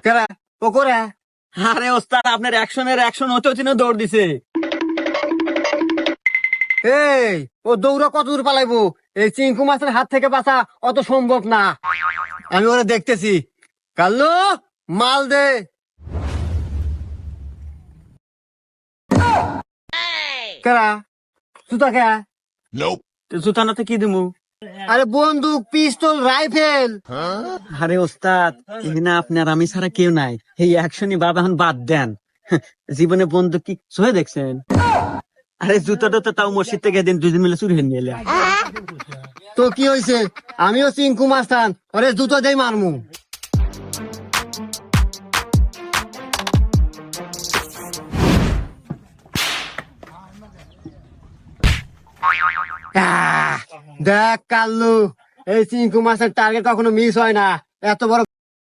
কেরা ও করে? আরে ওস্তাদ আপনার অ্যাকশনের অ্যাকশন হতে হতে দৌড় দিছে। এই ও দৌড়া কত দূর পালাইবো? এই চিঙ্কু মাছের হাত থেকে বাঁচা অত সম্ভব না। আমি ওরা দেখতেছি। কাল্লু মাল দে। কেরা জুতা কে? জুতা নাতে কি দিমু? আরে বন্দুক, পিস্তল, রাইফেল। আরে ওস্তাদ এখানে আপনার আমি ছাড়া কেউ নাই, এই অ্যাকশনই বাবা এখন বাদ দেন। জীবনে বন্ধু কি সহে দেখছেন? আরে জুতাটা তো তাও মসজিদ থেকে দিন দুজন মিলে চুরি নিয়ে এলে। তো কি হয়েছে? আমিও চিঙ্কু মাস্তান, ওরে জুতো দেই মারমু। দেখ কাল্লু, এই চিঙ্কু মাছের টার্গেট কখনো মিস হয় না। এত বড়